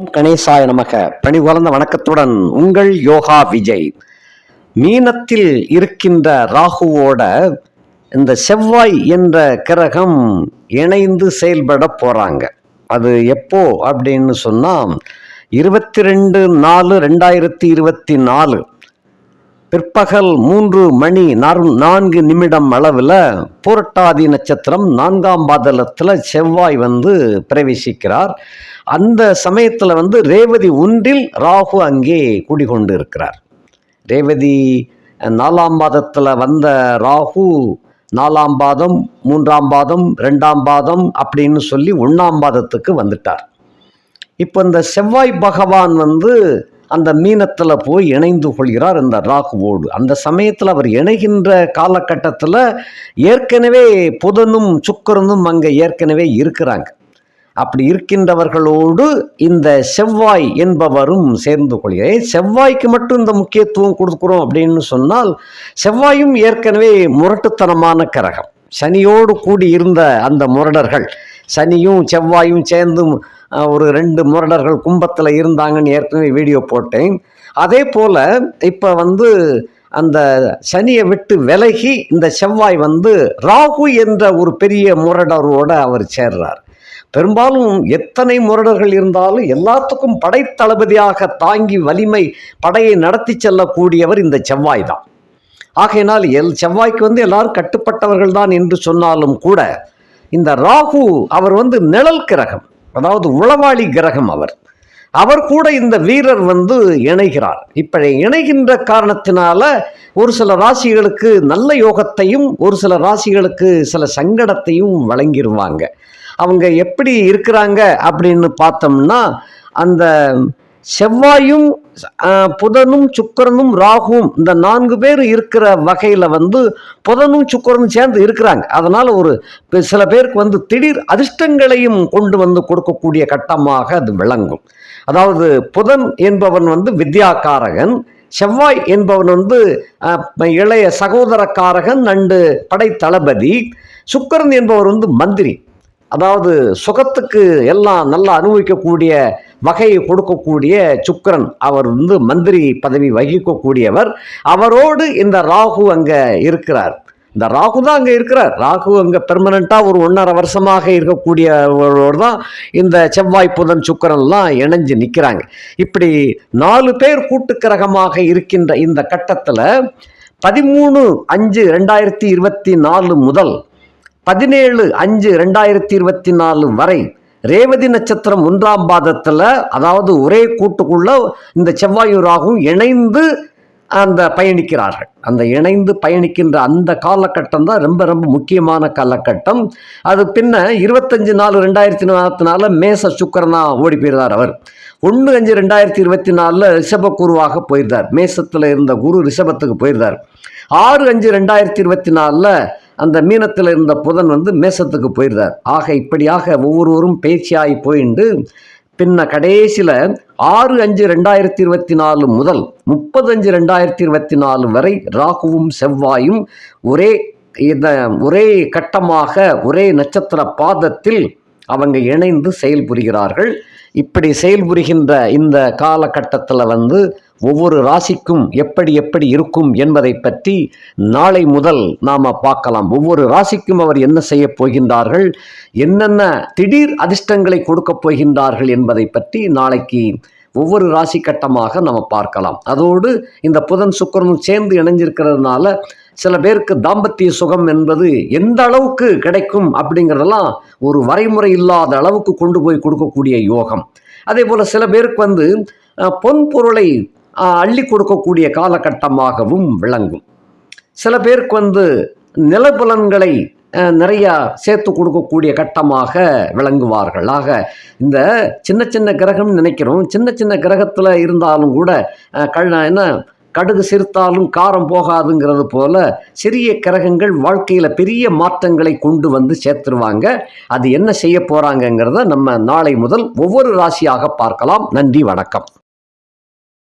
கணேசாய நமக. பணி வளர்ந்த வணக்கத்துடன் உங்கள் யோகா விஜய். மீனத்தில் இருக்கின்ற ராகுவோட இந்த செவ்வாய் என்ற கிரகம் இணைந்து செயல்பட போறாங்க. அது எப்போ அப்படின்னு சொன்னா 22/4/2024 பிற்பகல் 3:04 அளவில் பூரட்டாதி நட்சத்திரம் 4ஆம் பாதத்தில் செவ்வாய் பிரவேசிக்கிறார். அந்த சமயத்தில் ரேவதி 1 ராகு அங்கே குடிகொண்டு இருக்கிறார். ரேவதி 4ஆம் பாதத்தில் வந்த ராகு 4ஆம் பாதம், 3ஆம் பாதம், 2ஆம் பாதம் அப்படின்னு சொல்லி 1ஆம் பாதத்துக்கு வந்துட்டார். இப்போ இந்த செவ்வாய் பகவான் அந்த மீனத்தில் போய் இணைந்து கொள்கிறார் இந்த ராகுவோடு. அந்த சமயத்தில் அவர் இணைகின்ற காலகட்டத்தில் ஏற்கனவே புதனும் சுக்கிரனும் அங்கே ஏற்கனவே இருக்கிறாங்க. அப்படி இருக்கின்றவர்களோடு இந்த செவ்வாய் என்பவரும் சேர்ந்து கொள்கிறார். செவ்வாய்க்கு மட்டும் இந்த முக்கியத்துவம் கொடுக்குறோம் அப்படின்னு சொன்னால், செவ்வாயும் ஏற்கனவே முரட்டுத்தனமான கிரகம். சனியோடு கூடி இருந்த அந்த முரடர்கள், சனியும் செவ்வாயும் சேர்ந்து ஒரு 2 முரடர்கள் கும்பத்தில் இருந்தாங்கன்னு ஏற்கனவே வீடியோ போட்டேன். அதே போல் இப்போ அந்த சனியை விட்டு விலகி இந்த செவ்வாய் ராகு என்ற ஒரு பெரிய முரடரோடு அவர் சேர்றார். பெரும்பாலும் எத்தனை முரடர்கள் இருந்தாலும் எல்லாத்துக்கும் படைத்தளபதியாக தாங்கி வலிமை படையை நடத்தி செல்லக்கூடியவர் இந்த செவ்வாய் தான். ஆகையினால் செவ்வாய்க்கு எல்லாரும் கட்டுப்பட்டவர்கள் தான் என்று சொன்னாலும் கூட, இந்த ராகு அவர் நிழல் கிரகம், அதாவது உளவாளி கிரகம். அவர் கூட இந்த வீரர் இணைகிறார். இப்படி இணைகின்ற காரணத்தினால ஒரு சில ராசிகளுக்கு நல்ல யோகத்தையும் ஒரு சில ராசிகளுக்கு சில சங்கடத்தையும் வழங்கிடுவாங்க. அவங்க எப்படி இருக்கிறாங்க அப்படின்னு பார்த்தோம்னா, அந்த செவ்வாயும் புதனும் சுக்கிரனும் ராகுவும் இந்த 4 பேர் இருக்கிற வகையில் புதனும் சுக்கிரனும் சேர்ந்து இருக்கிறாங்க. அதனால் ஒரு சில பேருக்கு திடீர் அதிர்ஷ்டங்களையும் கொண்டு கொடுக்கக்கூடிய கட்டமாக அது விளங்கும். அதாவது புதன் என்பவன் வித்யாகாரகன், செவ்வாய் என்பவன் இளைய சகோதரக்காரகன் அண்டு படைத்தளபதி, சுக்கிரன் என்பவர் மந்திரி, அதாவது சுகத்துக்கு எல்லாம் நல்லா அனுபவிக்கக்கூடிய வகையை கொடுக்கக்கூடிய சுக்கிரன். அவர் மந்திரி பதவி வகிக்கக்கூடியவர். அவரோடு இந்த ராகு அங்கே இருக்கிறார். இந்த ராகு தான் அங்கே இருக்கிறார். ராகு அங்கே பெர்மனண்ட்டாக ஒரு 1.5 வருஷமாக இருக்கக்கூடியவரோடு தான் இந்த செவ்வாய் புதன் சுக்கிரன்லாம் இணைஞ்சு நிற்கிறாங்க. இப்படி 4 பேர் கூட்டுக்கிரகமாக இருக்கின்ற இந்த கட்டத்தில் 13/5/2024 முதல் 17/5/2024 வரை ரேவதி நட்சத்திரம் 1ஆம் பாதத்தில், அதாவது ஒரே கூட்டுக்குள்ள இந்த செவ்வாயும் ராகும் இணைந்து அந்த பயணிக்கிறார்கள். அந்த இணைந்து பயணிக்கின்ற அந்த காலகட்டம் தான் ரொம்ப ரொம்ப முக்கியமான காலகட்டம். அது பின்ன 25/4/2024 மேச சுக்கிரனா ஓடி போயிருந்தார். அவர் 1/5/2024 ரிஷப குருவாக போயிருந்தார். மேசத்தில் இருந்த குரு ரிஷபத்துக்கு போயிருந்தார். 6/5/2024 அந்த மீனத்தில் இருந்த புதன் மேசத்துக்கு போயிருந்தார். ஆக இப்படியாக ஒவ்வொருவரும் பேச்சியாகி போயிண்டு பின்ன கடைசியில் 6/5/2024 முதல் 30/5/2024 வரை ராகுவும் செவ்வாயும் ஒரே கட்டமாக ஒரே நட்சத்திர பாதத்தில் அவங்க இணைந்து செயல்புரிகிறார்கள். இப்படி செயல்புரிகின்ற இந்த காலகட்டத்தில் ஒவ்வொரு ராசிக்கும் எப்படி எப்படி இருக்கும் என்பதை பற்றி நாளை முதல் நாம் பார்க்கலாம். ஒவ்வொரு ராசிக்கும் அவர் என்ன செய்ய போகின்றார்கள், என்னென்ன திடீர் அதிர்ஷ்டங்களை கொடுக்கப் போகின்றார்கள் என்பதை பற்றி நாளைக்கு ஒவ்வொரு ராசி கட்டமாக நம்ம பார்க்கலாம். அதோடு இந்த புதன் சுக்கிரனும் சேர்ந்து இணைஞ்சிருக்கிறதுனால சில பேருக்கு தாம்பத்திய சுகம் என்பது எந்த அளவுக்கு கிடைக்கும் அப்படிங்கிறதெல்லாம் ஒரு வரைமுறை இல்லாத அளவுக்கு கொண்டு போய் கொடுக்கக்கூடிய யோகம். அதே போல் சில பேருக்கு பொன் பொருளை அள்ளி கொடுக்கக்கூடிய காலகட்டமாகவும் விளங்கும். சில பேருக்கு நிலபுலன்களை நிறையா சேர்த்து கொடுக்கக்கூடிய கட்டமாக விளங்குவார்கள். ஆக இந்த சின்ன சின்ன கிரகம் நினைக்கிறோம், சின்ன சின்ன கிரகத்தில் இருந்தாலும் கூட கடுகு சிரித்தாலும் காரம் போகாதுங்கிறது போல சிறிய கிரகங்கள் வாழ்க்கையில் பெரிய மாற்றங்களை கொண்டு சேர்த்துருவாங்க. அது என்ன செய்ய போகிறாங்கங்கிறத நம்ம நாளை முதல் ஒவ்வொரு ராசியாக பார்க்கலாம். நன்றி, வணக்கம்.